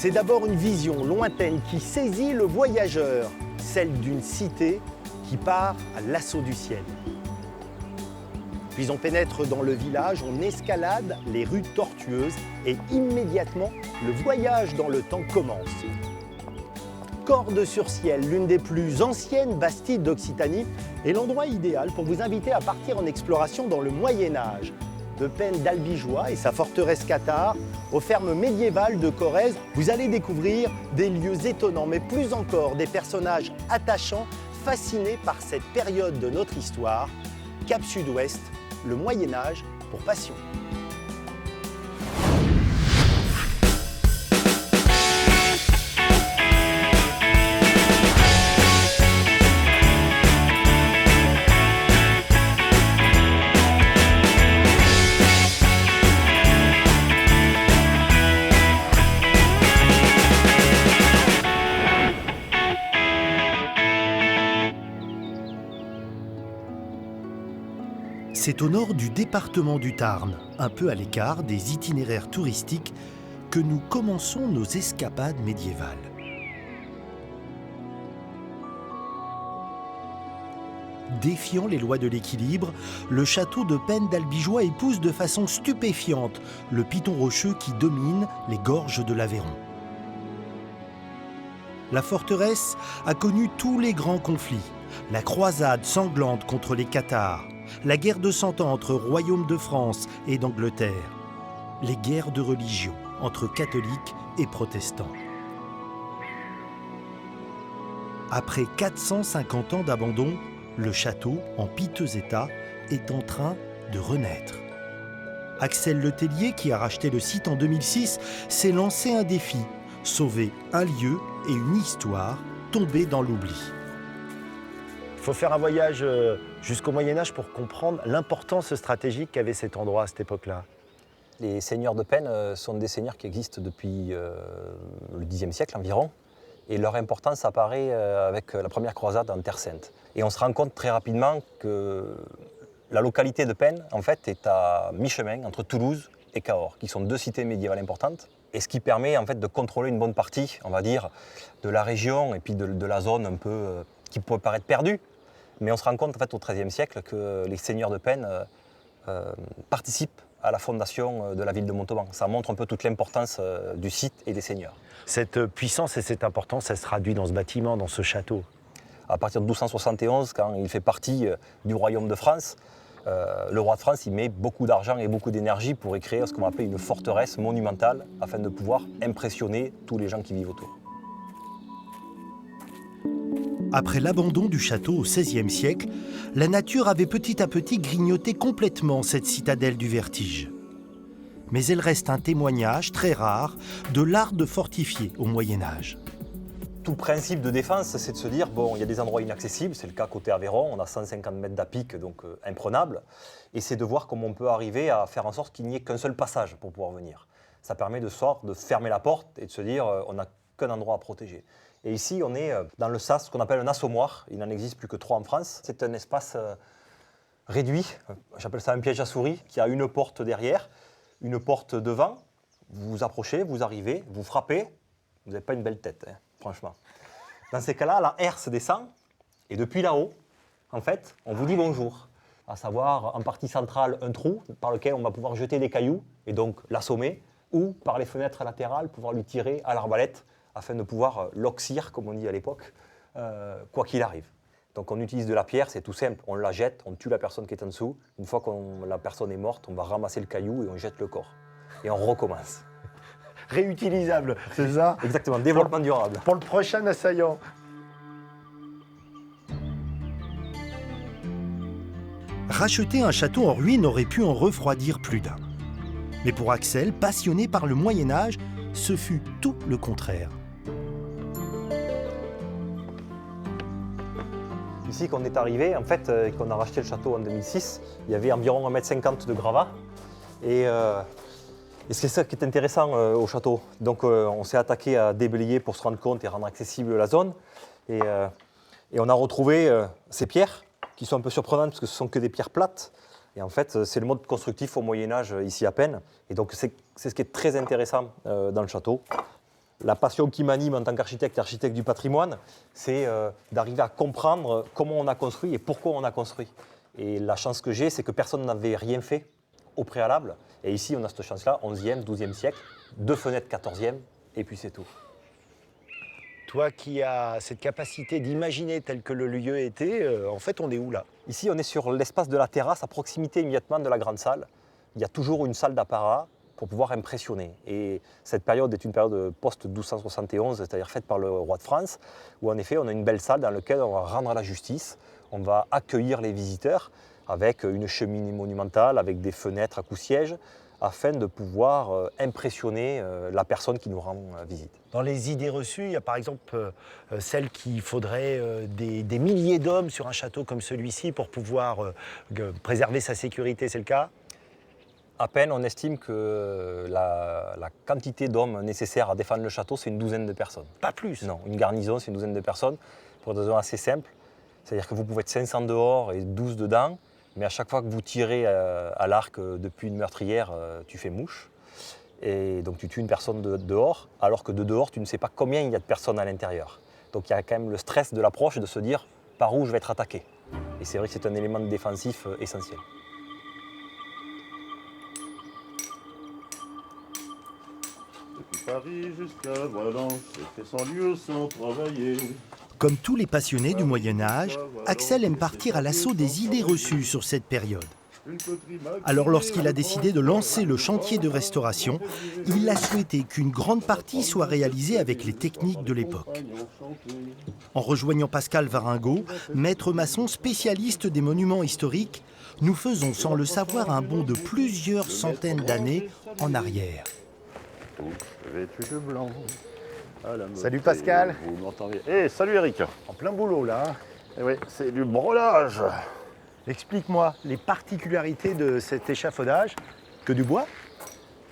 C'est d'abord une vision lointaine qui saisit le voyageur, celle d'une cité qui part à l'assaut du ciel. Puis on pénètre dans le village, on escalade les rues tortueuses et immédiatement, le voyage dans le temps commence. Corde-sur-Ciel, l'une des plus anciennes bastilles d'Occitanie, est l'endroit idéal pour vous inviter à partir en exploration dans le Moyen-Âge. De Penne d'Albigeois et sa forteresse cathare, aux fermes médiévales de Corrèze, vous allez découvrir des lieux étonnants, mais plus encore des personnages attachants, fascinés par cette période de notre histoire. Cap Sud-Ouest, le Moyen-Âge pour passion. C'est au nord du département du Tarn, un peu à l'écart des itinéraires touristiques, que nous commençons nos escapades médiévales. Défiant les lois de l'équilibre, le château de Penne d'Albigeois épouse de façon stupéfiante le piton rocheux qui domine les gorges de l'Aveyron. La forteresse a connu tous les grands conflits, la croisade sanglante contre les cathares, la guerre de Cent Ans entre royaumes de France et d'Angleterre, les guerres de religion entre catholiques et protestants. Après 450 ans d'abandon, le château, en piteux état, est en train de renaître. Axel Letellier, qui a racheté le site en 2006, s'est lancé un défi, sauver un lieu et une histoire tombés dans l'oubli. Il faut faire un voyage jusqu'au Moyen-Âge pour comprendre l'importance stratégique qu'avait cet endroit à cette époque-là. Les seigneurs de Penne sont des seigneurs qui existent depuis le Xe siècle environ. Et leur importance apparaît avec la première croisade en Terre Sainte. Et on se rend compte très rapidement que la localité de Penne, en fait, est à mi-chemin entre Toulouse et Cahors, qui sont deux cités médiévales importantes. Et ce qui permet en fait, de contrôler une bonne partie, on va dire, de la région et puis de la zone un peu qui peut paraître perdue. Mais on se rend compte en fait, au XIIIe siècle que les seigneurs de Penne participent à la fondation de la ville de Montauban. Ça montre un peu toute l'importance du site et des seigneurs. Cette puissance et cette importance, elle se traduit dans ce bâtiment, dans ce château. À partir de 1271, quand il fait partie du royaume de France, le roi de France il met beaucoup d'argent et beaucoup d'énergie pour y créer ce qu'on appelle une forteresse monumentale afin de pouvoir impressionner tous les gens qui vivent autour. Après l'abandon du château au XVIe siècle, la nature avait petit à petit grignoté complètement cette citadelle du vertige. Mais elle reste un témoignage très rare de l'art de fortifier au Moyen-Âge. Tout le principe de défense, c'est de se dire, bon, il y a des endroits inaccessibles, c'est le cas côté Aveyron, on a 150 mètres d'à-pic, donc imprenable, et c'est de voir comment on peut arriver à faire en sorte qu'il n'y ait qu'un seul passage pour pouvoir venir. Ça permet de fermer la porte et de se dire, on n'a qu'un endroit à protéger. Et ici, on est dans le sas, ce qu'on appelle un assommoir. Il n'en existe plus que 3 en France. C'est un espace réduit, j'appelle ça un piège à souris, qui a une porte derrière, une porte devant. Vous vous approchez, vous arrivez, vous frappez. Vous n'avez pas une belle tête, hein, franchement. Dans ces cas-là, la herse descend. Et depuis là-haut, en fait, on vous dit bonjour. À savoir, en partie centrale, un trou par lequel on va pouvoir jeter des cailloux et donc l'assommer. Ou par les fenêtres latérales, pouvoir lui tirer à l'arbalète afin de pouvoir l'oxyre, comme on dit à l'époque, quoi qu'il arrive. Donc on utilise de la pierre, c'est tout simple. On la jette, on tue la personne qui est en dessous. Une fois que la personne est morte, on va ramasser le caillou et on jette le corps. Et on recommence. Réutilisable, c'est ça? Exactement, développement durable. Pour le prochain assaillant. Racheter un château en ruine aurait pu en refroidir plus d'un. Mais pour Axel, passionné par le Moyen-Âge, ce fut tout le contraire. Ici, quand on est arrivé, en fait, quand on a racheté le château en 2006, il y avait environ 1,50 m de gravats. Et c'est ça qui est intéressant au château. Donc on s'est attaqué à déblayer pour se rendre compte et rendre accessible la zone. Et on a retrouvé ces pierres qui sont un peu surprenantes parce que ce ne sont que des pierres plates. Et en fait, c'est le mode constructif au Moyen-Âge ici à Penne. Et donc c'est ce qui est très intéressant dans le château. La passion qui m'anime en tant qu'architecte et architecte du patrimoine, c'est d'arriver à comprendre comment on a construit et pourquoi on a construit. Et la chance que j'ai, c'est que personne n'avait rien fait au préalable. Et ici, on a cette chance-là, 11e, 12e siècle, 2 fenêtres 14e, et puis c'est tout. Toi qui as cette capacité d'imaginer tel que le lieu était, en fait, on est où là? Ici, on est sur l'espace de la terrasse, à proximité immédiatement de la grande salle. Il y a toujours une salle d'apparat pour pouvoir impressionner. Et cette période est une période post-1271, c'est-à-dire faite par le roi de France, où en effet, on a une belle salle dans laquelle on va rendre la justice, on va accueillir les visiteurs avec une cheminée monumentale, avec des fenêtres à coups-sièges, afin de pouvoir impressionner la personne qui nous rend visite. Dans les idées reçues, il y a par exemple celle qu'il faudrait des milliers d'hommes sur un château comme celui-ci pour pouvoir préserver sa sécurité, c'est le cas? À peine, on estime que la quantité d'hommes nécessaires à défendre le château, c'est une douzaine de personnes. Pas plus? Non, une garnison, c'est une douzaine de personnes, pour des raisons assez simples. C'est-à-dire que vous pouvez être 500 dehors et 12 dedans, mais à chaque fois que vous tirez à l'arc depuis une meurtrière, tu fais mouche. Et donc tu tues une personne dehors, alors que de dehors, tu ne sais pas combien il y a de personnes à l'intérieur. Donc il y a quand même le stress de l'approche et de se dire par où je vais être attaqué. Et c'est vrai que c'est un élément défensif essentiel. Depuis Paris jusqu'à Valence, j'ai fait 100 lieues sans travailler. Comme tous les passionnés du Moyen-Âge, Axel aime partir à l'assaut des idées reçues sur cette période. Alors lorsqu'il a décidé de lancer le chantier de restauration, il a souhaité qu'une grande partie soit réalisée avec les techniques de l'époque. En rejoignant Pascal Varingot, maître maçon spécialiste des monuments historiques, nous faisons sans le savoir un bond de plusieurs centaines d'années en arrière. Vêtu de blanc. Salut Pascal. Vous m'entendez? Salut Eric. En plein boulot là. Oui, c'est du brelage. Explique-moi les particularités de cet échafaudage. Que du bois?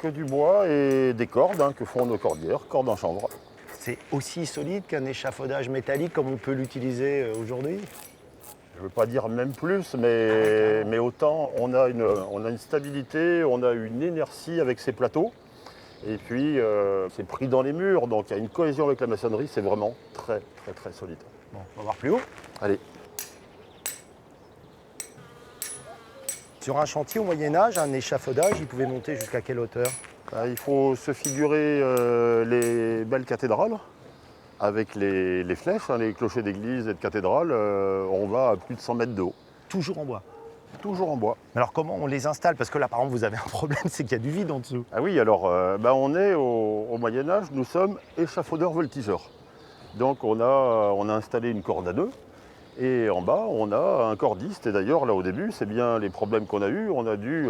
Que du bois et des cordes que font nos cordières, cordes en chanvre. C'est aussi solide qu'un échafaudage métallique comme on peut l'utiliser aujourd'hui? Je ne veux pas dire même plus, mais autant on a une stabilité, on a une inertie avec ces plateaux. Et puis c'est pris dans les murs, donc il y a une cohésion avec la maçonnerie, c'est vraiment très très très solide. Bon, on va voir plus haut. Allez. Sur un chantier au Moyen-Âge, un échafaudage, il pouvait monter jusqu'à quelle hauteur? Il faut se figurer les belles cathédrales avec les flèches, les clochers d'église et de cathédrales. On va à plus de 100 mètres de haut. Toujours en bois. Toujours en bois. Alors comment on les installe? Parce que là, par exemple, vous avez un problème, c'est qu'il y a du vide en dessous. Ah oui, alors on est au Moyen-Âge, nous sommes échafaudeurs voltigeurs. Donc on a installé une corde à 2 et en bas on a un cordiste. Et d'ailleurs là au début, c'est bien les problèmes qu'on a eus, on a dû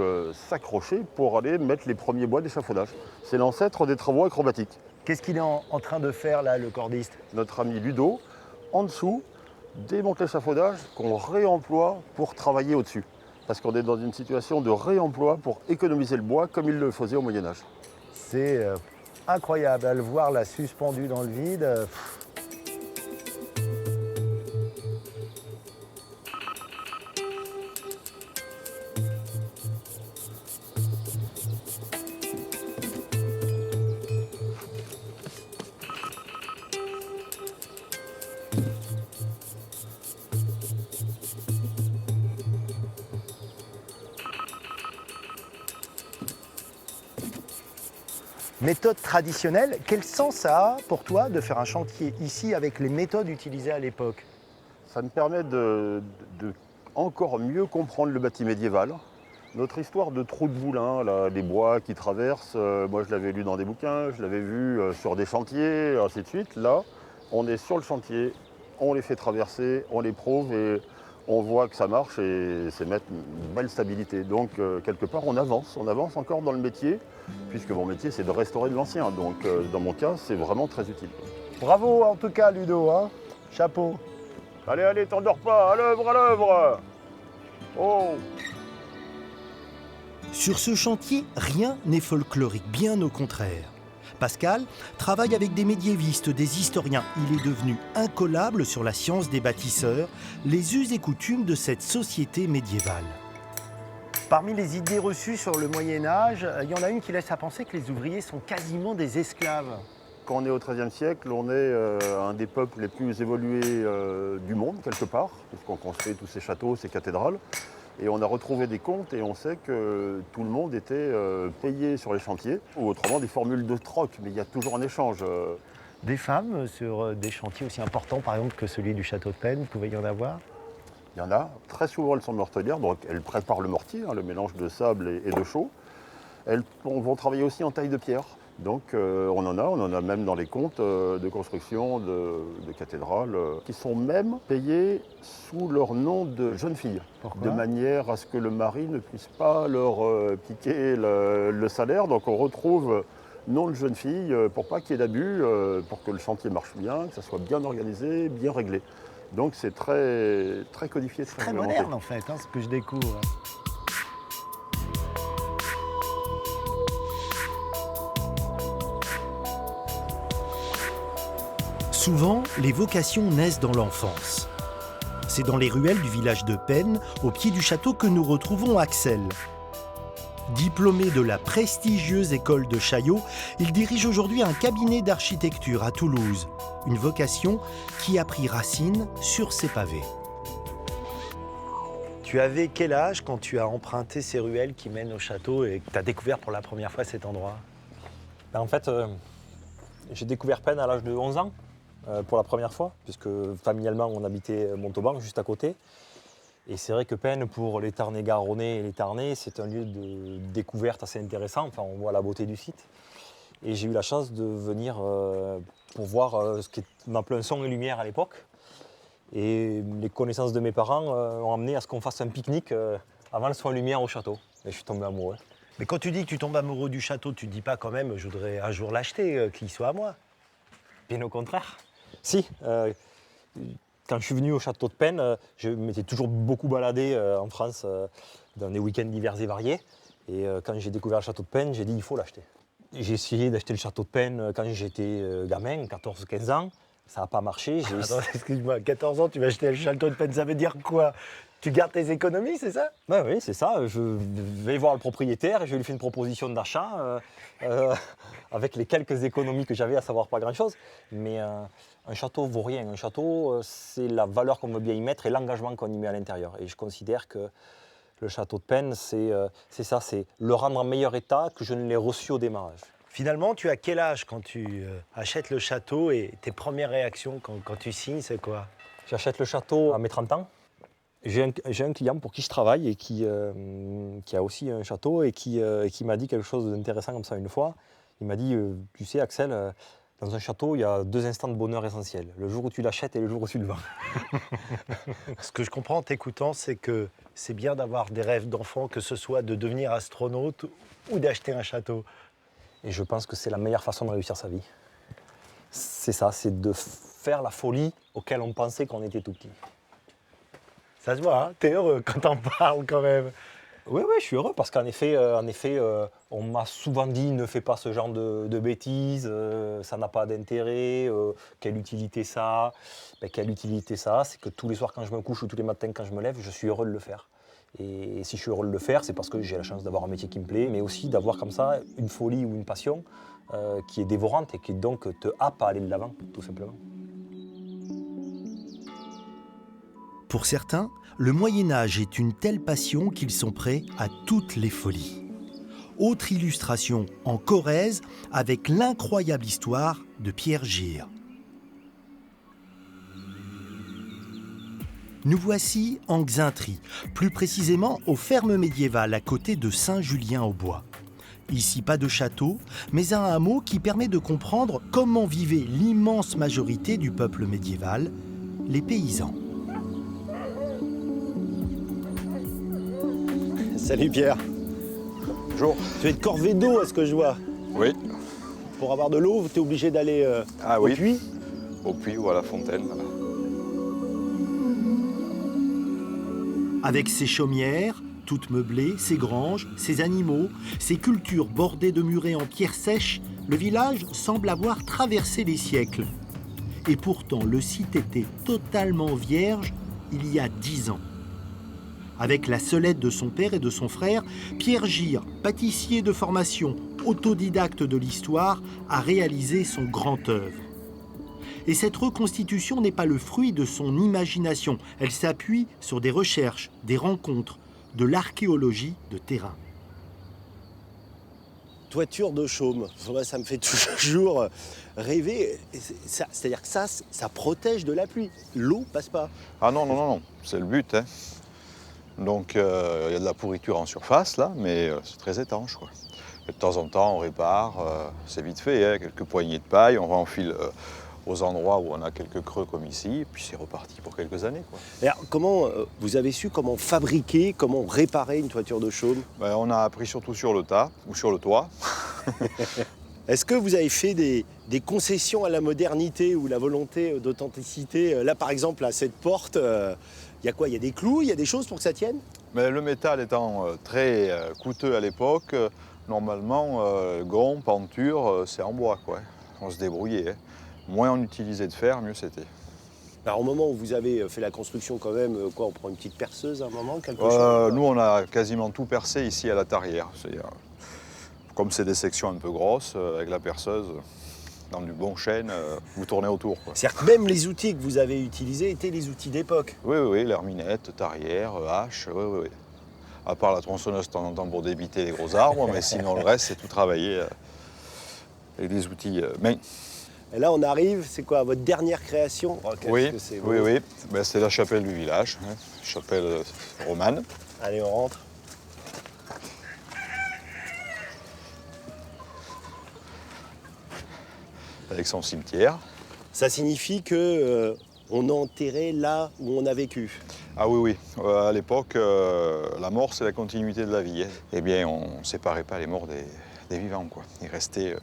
s'accrocher pour aller mettre les premiers bois d'échafaudage. C'est l'ancêtre des travaux acrobatiques. Qu'est-ce qu'il est en train de faire là, le cordiste? Notre ami Ludo, en dessous, démonte l'échafaudage qu'on réemploie pour travailler au-dessus. Parce qu'on est dans une situation de réemploi pour économiser le bois comme il le faisait au Moyen-Âge. C'est incroyable à le voir là suspendu dans le vide. Méthode traditionnelle, quel sens ça a pour toi de faire un chantier ici avec les méthodes utilisées à l'époque? Ça me permet de encore mieux comprendre le bâti médiéval. Notre histoire de trous de boulins, là, les bois qui traversent, moi je l'avais lu dans des bouquins, je l'avais vu sur des chantiers, ainsi de suite. Là, on est sur le chantier, on les fait traverser, on les prouve et on voit que ça marche et c'est mettre une belle stabilité. Donc quelque part on avance encore dans le métier, puisque mon métier c'est de restaurer de l'ancien. Donc dans mon cas c'est vraiment très utile. Bravo en tout cas Ludo, hein. Chapeau. Allez, allez, t'endors pas, à l'œuvre, à l'œuvre. Oh. Sur ce chantier, rien n'est folklorique, bien au contraire. Pascal travaille avec des médiévistes, des historiens. Il est devenu incollable sur la science des bâtisseurs, les us et coutumes de cette société médiévale. Parmi les idées reçues sur le Moyen-Âge, il y en a une qui laisse à penser que les ouvriers sont quasiment des esclaves. Quand on est au XIIIe siècle, on est un des peuples les plus évolués du monde, quelque part, puisqu'on construit tous ces châteaux, ces cathédrales. Et on a retrouvé des comptes et on sait que tout le monde était payé sur les chantiers, ou autrement des formules de troc, mais il y a toujours un échange. Des femmes sur des chantiers aussi importants, par exemple, que celui du château de Penn, vous pouvez y en avoir? Il y en a. Très souvent, elles sont mortelières, donc elles préparent le mortier, le mélange de sable et de chaux. Elles vont travailler aussi en taille de pierre. Donc on en a même dans les comptes de construction de cathédrales qui sont même payées sous leur nom de jeunes filles. Pourquoi ? De manière à ce que le mari ne puisse pas leur piquer le salaire. Donc on retrouve nom de jeunes filles pour pas qu'il y ait d'abus, pour que le chantier marche bien, que ça soit bien organisé, bien réglé. Donc c'est très, très codifié, Très moderne en fait, ce que je découvre. Souvent, les vocations naissent dans l'enfance. C'est dans les ruelles du village de Penn, au pied du château, que nous retrouvons Axel. Diplômé de la prestigieuse école de Chaillot, il dirige aujourd'hui un cabinet d'architecture à Toulouse. Une vocation qui a pris racine sur ses pavés. Tu avais quel âge quand tu as emprunté ces ruelles qui mènent au château et que tu as découvert pour la première fois cet endroit? En fait, j'ai découvert Penn à l'âge de 11 ans. Pour la première fois, puisque familialement on habitait Montauban, juste à côté. Et c'est vrai que Penn, pour les Tarn-et-Garonnais et les Tarnais, c'est un lieu de découverte assez intéressant. Enfin, on voit la beauté du site. Et j'ai eu la chance de venir pour voir ce qui est en plein son et lumière à l'époque. Et les connaissances de mes parents ont amené à ce qu'on fasse un pique-nique avant le son et lumière au château. Et je suis tombé amoureux. Mais quand tu dis que tu tombes amoureux du château, tu ne dis pas quand même je voudrais un jour l'acheter, qu'il soit à moi? Bien au contraire. Si, quand je suis venu au château de Penn, je m'étais toujours beaucoup baladé en France dans des week-ends divers et variés. Et quand j'ai découvert le château de Penn, j'ai dit il faut l'acheter. J'ai essayé d'acheter le château de Penn quand j'étais gamin, 14-15 ans. Ça n'a pas marché. Attends, excuse-moi, 14 ans, tu vas acheter le château de Penn, ça veut dire quoi? Tu gardes tes économies, c'est ça? Oui, c'est ça. Je vais voir le propriétaire et je lui fais une proposition d'achat avec les quelques économies que j'avais, à savoir pas grand-chose. Mais un château vaut rien. Un château, c'est la valeur qu'on veut bien y mettre et l'engagement qu'on y met à l'intérieur. Et je considère que le château de Penn, c'est ça, c'est le rendre en meilleur état que je ne l'ai reçu au démarrage. Finalement, tu as quel âge quand tu achètes le château et tes premières réactions quand tu signes, c'est quoi? J'achète le château à mes 30 ans. J'ai un client pour qui je travaille et qui a aussi un château et qui m'a dit quelque chose d'intéressant comme ça une fois. Il m'a dit, tu sais Axel, dans un château, il y a 2 instants de bonheur essentiels. Le jour où tu l'achètes et le jour où tu le vends. Ce que je comprends en t'écoutant, c'est que c'est bien d'avoir des rêves d'enfant, que ce soit de devenir astronaute ou d'acheter un château. Et je pense que c'est la meilleure façon de réussir sa vie. C'est ça, c'est de faire la folie auquel on pensait qu'on était tout petit. Ça se voit, t'es heureux quand t'en parles quand même. Oui, je suis heureux parce qu'en effet, on m'a souvent dit ne fais pas ce genre de bêtises, ça n'a pas d'intérêt, quelle utilité ça? Quelle utilité ça? C'est que tous les soirs quand je me couche ou tous les matins quand je me lève, je suis heureux de le faire. Et si je suis heureux de le faire, c'est parce que j'ai la chance d'avoir un métier qui me plaît, mais aussi d'avoir comme ça une folie ou une passion qui est dévorante et qui donc te happe à aller de l'avant, tout simplement. Pour certains, le Moyen-Âge est une telle passion qu'ils sont prêts à toutes les folies. Autre illustration en Corrèze avec l'incroyable histoire de Pierre Gire. Nous voici en Xaintrie, plus précisément aux fermes médiévales à côté de Saint-Julien-au-Bois. Ici, pas de château, mais un hameau qui permet de comprendre comment vivait l'immense majorité du peuple médiéval, les paysans. Salut Pierre. Bonjour. Tu es de corvée d'eau à ce que je vois. Oui. Pour avoir de l'eau, tu es obligé d'aller au puits. Au puits ou à la fontaine. Voilà. Avec ses chaumières, toutes meublées, ses granges, ses animaux, ses cultures bordées de murets en pierre sèche, le village semble avoir traversé les siècles. Et pourtant, le site était totalement vierge il y a 10 ans. Avec la seule aide de son père et de son frère, Pierre Gire, pâtissier de formation, autodidacte de l'histoire, a réalisé son grand œuvre. Et cette reconstitution n'est pas le fruit de son imagination, elle s'appuie sur des recherches, des rencontres, de l'archéologie de terrain. Toiture de chaume, moi, ça me fait toujours rêver. C'est-à-dire que ça protège de la pluie. L'eau passe pas. Ah non, non, non, non, c'est le but. Hein. Donc il y a de la pourriture en surface là, mais c'est très étanche, quoi. Et de temps en temps, on répare, c'est vite fait, hein, quelques poignées de paille, on renfile aux endroits où on a quelques creux comme ici, et puis c'est reparti pour quelques années, quoi. Alors, comment vous avez su comment fabriquer, comment réparer une toiture de chaume? Ben, on a appris surtout sur le tas ou sur le toit. Est-ce que vous avez fait des concessions à la modernité ou la volonté d'authenticité? Là, par exemple, à cette porte, il y a quoi? Il y a des clous, il y a des choses pour que ça tienne? Mais le métal étant très coûteux à l'époque, normalement, gond, penture, c'est en bois, quoi. On se débrouillait. Hein. Moins on utilisait de fer, mieux c'était. Alors, au moment où vous avez fait la construction, quand même, on prend une petite perceuse à un moment, quelque chose? Nous, on a quasiment tout percé ici à la tarière. Comme c'est des sections un peu grosses, avec la perceuse, dans du bon chêne, vous tournez autour, quoi. C'est-à-dire que même les outils que vous avez utilisés étaient les outils d'époque? Oui, oui, oui, l'herminette, tarière, hache, oui, oui, oui. À part la tronçonneuse de temps en temps pour débiter les gros arbres, mais sinon le reste, c'est tout travaillé avec des outils main. Et là, on arrive, c'est quoi, votre dernière création? Oh, Oui, que c'est beau. oui, oui. Ben, c'est la chapelle du village, hein, chapelle romane. Allez, on rentre. Avec son cimetière. Ça signifie que on a enterré là où on a vécu. Ah oui, oui. À l'époque, la mort, c'est la continuité de la vie. Hein. Eh bien, on ne séparait pas les morts des vivants, quoi. Ils restaient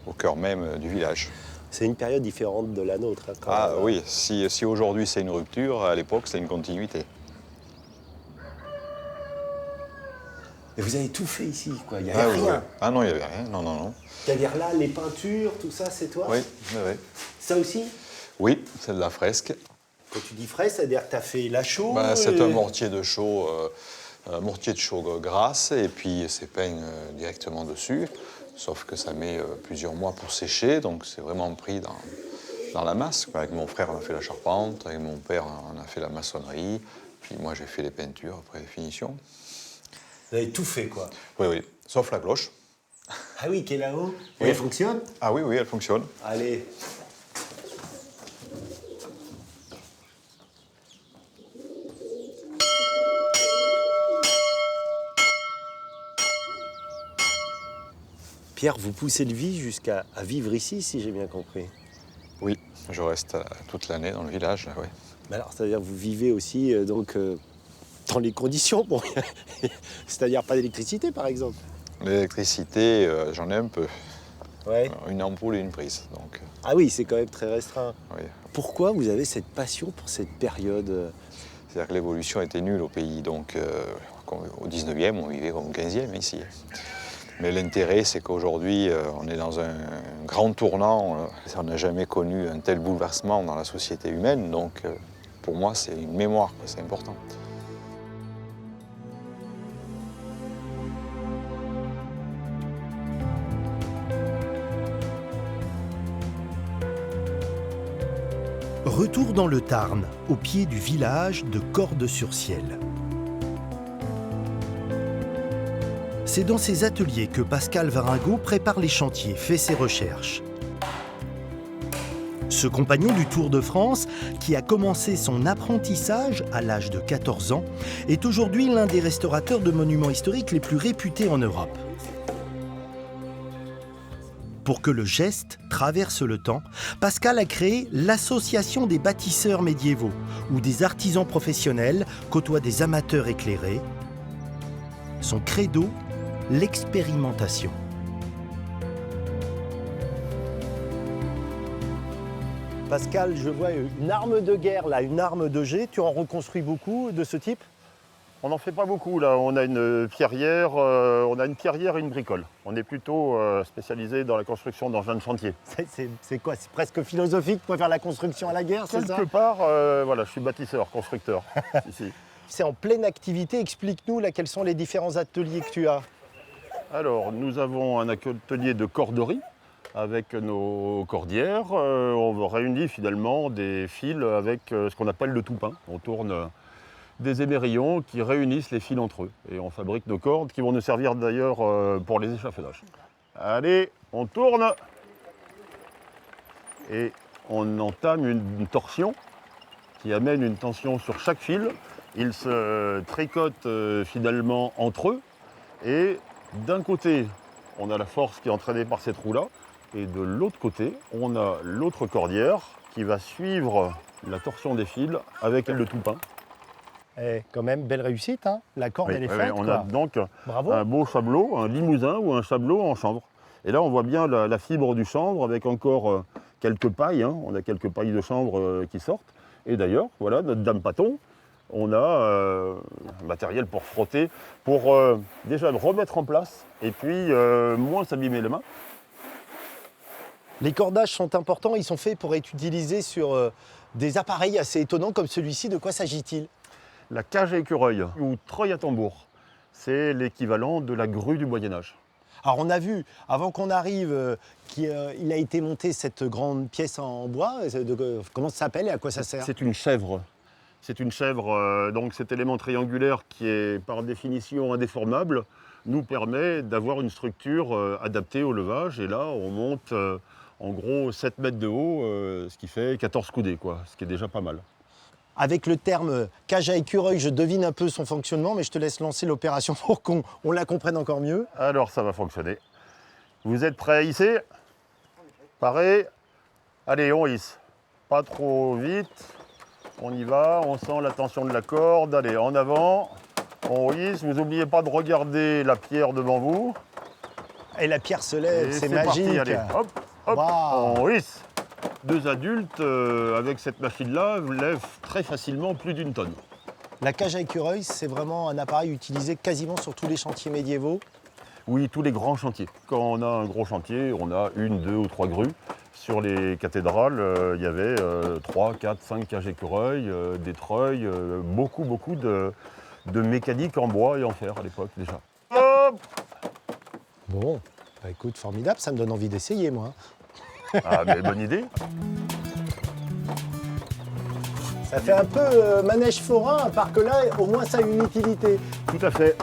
au cœur même du village. C'est une période différente de la nôtre. Hein, Ah oui, si aujourd'hui c'est une rupture, à l'époque c'est une continuité. Et vous avez tout fait ici, quoi. Il n'y avait Oui. rien. Ah non, il n'y avait rien. Non, non, non. C'est-à-dire là, les peintures, tout ça, c'est toi? Oui, oui, oui. Ça aussi? Oui, c'est de la fresque. Quand tu dis frais, c'est-à-dire que tu as fait la chaux? C'est un mortier de chaux, grasse, et puis c'est peint directement dessus. Sauf que ça met plusieurs mois pour sécher, donc c'est vraiment pris dans la masse. Avec mon frère, on a fait la charpente, avec mon père, on a fait la maçonnerie, puis moi j'ai fait les peintures après les finitions. Vous avez tout fait, quoi. Oui, oui, sauf la cloche. Ah oui, qui est là-haut? Oui. Elle fonctionne? Ah oui, oui, elle fonctionne. Allez. Pierre, vous poussez le vie jusqu'à vivre ici, si j'ai bien compris. Oui, je reste toute l'année dans le village, oui. Mais alors, c'est-à-dire que vous vivez aussi dans les conditions, bon, c'est-à-dire pas d'électricité, par exemple? L'électricité, j'en ai un peu. Ouais. Une ampoule et une prise, donc Ah oui, c'est quand même très restreint. oui. Pourquoi vous avez cette passion pour cette période? C'est-à-dire que l'évolution était nulle au pays, donc au 19e, on vivait comme au 15e ici. Mais l'intérêt, c'est qu'aujourd'hui, on est dans un grand tournant. On n'a jamais connu un tel bouleversement dans la société humaine, donc pour moi, c'est une mémoire, quoi, c'est important. Retour dans le Tarn, au pied du village de Cordes-sur-Ciel. C'est dans ces ateliers que Pascal Varingot prépare les chantiers, fait ses recherches. Ce compagnon du Tour de France, qui a commencé son apprentissage à l'âge de 14 ans, est aujourd'hui l'un des restaurateurs de monuments historiques les plus réputés en Europe. Pour que le geste traverse le temps, Pascal a créé l'Association des bâtisseurs médiévaux, où des artisans professionnels côtoient des amateurs éclairés. Son credo, l'expérimentation. Pascal, je vois une arme de guerre, là, une arme de jet. Tu en reconstruis beaucoup de ce type? On n'en fait pas beaucoup là, on a une pierrière, et une bricole. On est plutôt spécialisé dans la construction d'engins de chantier. C'est quoi? C'est presque philosophique pour faire la construction à la guerre, c'est ça? Quelque part, voilà, je suis bâtisseur, constructeur ici. c'est en pleine activité. Explique-nous là, quels sont les différents ateliers que tu as. Alors, nous avons un atelier de corderie avec nos cordières. On réunit finalement des fils avec ce qu'on appelle le toupin. On tourne des émerillons qui réunissent les fils entre eux. Et on fabrique nos cordes qui vont nous servir d'ailleurs pour les échafaudages. Allez, on tourne. Et on entame une torsion qui amène une tension sur chaque fil. Ils se tricotent finalement entre eux. Et d'un côté, on a la force qui est entraînée par cette roue-là. Et de l'autre côté, on a l'autre cordière qui va suivre la torsion des fils avec le toupin. Eh, quand même, belle réussite, hein. La corde, Oui, elle est oui, faite, on quoi. a donc Bravo. un beau chablot, un limousin ou un chablot en chanvre. Et là, on voit bien la fibre du chanvre avec encore quelques pailles. Hein. On a quelques pailles de chanvre qui sortent. Et d'ailleurs, voilà, notre dame paton, on a un matériel pour frotter, pour déjà le remettre en place et puis moins s'abîmer les mains. Les cordages sont importants, ils sont faits pour être utilisés sur des appareils assez étonnants comme celui-ci. De quoi s'agit-il? La cage à écureuil ou treuil à tambour, c'est l'équivalent de la grue du Moyen-Âge. Alors on a vu, avant qu'on arrive, qu'il a été monté cette grande pièce en bois. Comment ça s'appelle et à quoi ça sert? C'est une chèvre. C'est une chèvre, donc cet élément triangulaire qui est par définition indéformable nous permet d'avoir une structure adaptée au levage. Et là, on monte en gros 7 mètres de haut, ce qui fait 14 coudées, quoi, ce qui est déjà pas mal. Avec le terme cage à écureuil, je devine un peu son fonctionnement, mais je te laisse lancer l'opération pour qu'on la comprenne encore mieux. Alors ça va fonctionner. Vous êtes prêts à hisser? Pareil. Allez, on hisse. Pas trop vite. On y va, on sent la tension de la corde. Allez, en avant. On hisse. Vous n'oubliez pas de regarder la pierre devant vous. Et la pierre se lève, Et c'est parti, magique. allez, hop, hop, Waouh. on hisse. Deux adultes, avec cette machine-là, lèvent très facilement plus d'une tonne. La cage à écureuil, c'est vraiment un appareil utilisé quasiment sur tous les chantiers médiévaux. Oui, tous les grands chantiers. Quand on a un gros chantier, on a 1, 2 ou 3 grues. Sur les cathédrales, il y avait 3, 4, 5 cages écureuils, des treuils, beaucoup de mécanique en bois et en fer à l'époque déjà. Hop. Bon, bah écoute, formidable, ça me donne envie d'essayer, moi. Ah, mais bonne idée. Ça fait un peu manège forain, à part que là, au moins, ça a une utilité. Tout à fait.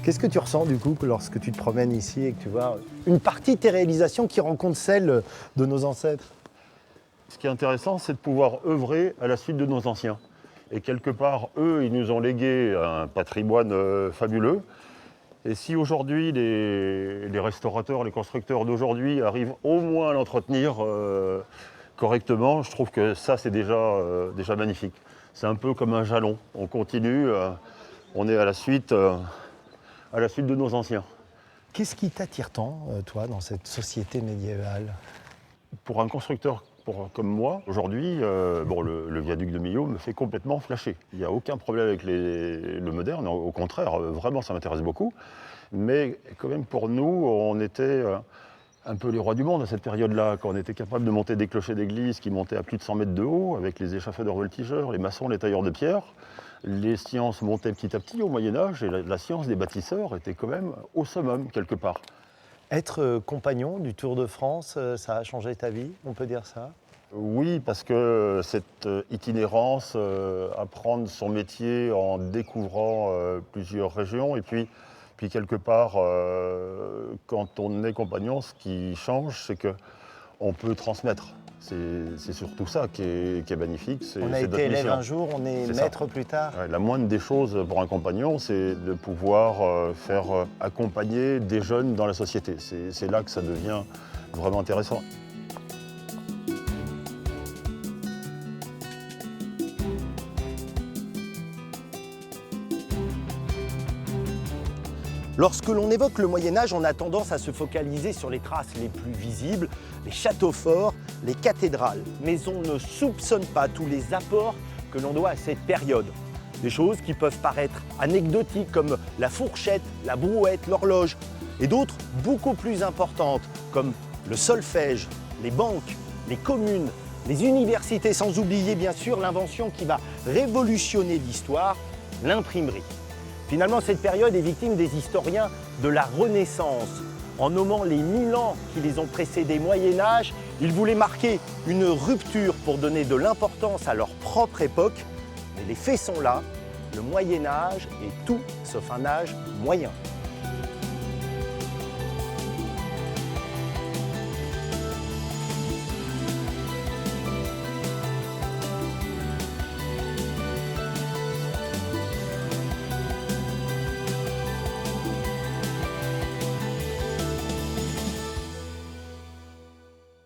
Qu'est-ce que tu ressens du coup lorsque tu te promènes ici et que tu vois une partie de tes réalisations qui rencontre celle de nos ancêtres? Ce qui est intéressant, c'est de pouvoir œuvrer à la suite de nos anciens. Et quelque part, eux, ils nous ont légué un patrimoine fabuleux. Et si aujourd'hui, les restaurateurs, les constructeurs d'aujourd'hui arrivent au moins à l'entretenir correctement, je trouve que ça, c'est déjà magnifique. C'est un peu comme un jalon. On continue, on est à la suite de nos anciens. Qu'est-ce qui t'attire tant, toi, dans cette société médiévale? Pour un constructeur comme moi, aujourd'hui, le viaduc de Millau me fait complètement flasher. Il n'y a aucun problème avec le moderne, au contraire, vraiment ça m'intéresse beaucoup. Mais quand même pour nous, on était un peu les rois du monde à cette période-là, quand on était capable de monter des clochers d'église qui montaient à plus de 100 mètres de haut, avec les échafaudeurs voltigeurs, les maçons, les tailleurs de pierre. Les sciences montaient petit à petit au Moyen-Âge et la science des bâtisseurs était quand même au summum quelque part. Être compagnon du Tour de France, ça a changé ta vie, on peut dire ça? Oui, parce que cette itinérance, apprendre son métier en découvrant plusieurs régions, et puis quelque part, quand on est compagnon, ce qui change, c'est qu'on peut transmettre. C'est surtout ça qui est magnifique. On a été élève un jour, on est maître plus tard. Ouais, la moindre des choses pour un compagnon, c'est de pouvoir faire accompagner des jeunes dans la société. C'est là que ça devient vraiment intéressant. Lorsque l'on évoque le Moyen-Âge, on a tendance à se focaliser sur les traces les plus visibles, les châteaux forts, les cathédrales. Mais on ne soupçonne pas tous les apports que l'on doit à cette période. Des choses qui peuvent paraître anecdotiques comme la fourchette, la brouette, l'horloge, et d'autres beaucoup plus importantes comme le solfège, les banques, les communes, les universités, sans oublier bien sûr l'invention qui va révolutionner l'histoire, l'imprimerie. Finalement, cette période est victime des historiens de la Renaissance. En nommant les 1000 ans qui les ont précédés Moyen-Âge, ils voulaient marquer une rupture pour donner de l'importance à leur propre époque. Mais les faits sont là, le Moyen-Âge est tout sauf un âge moyen.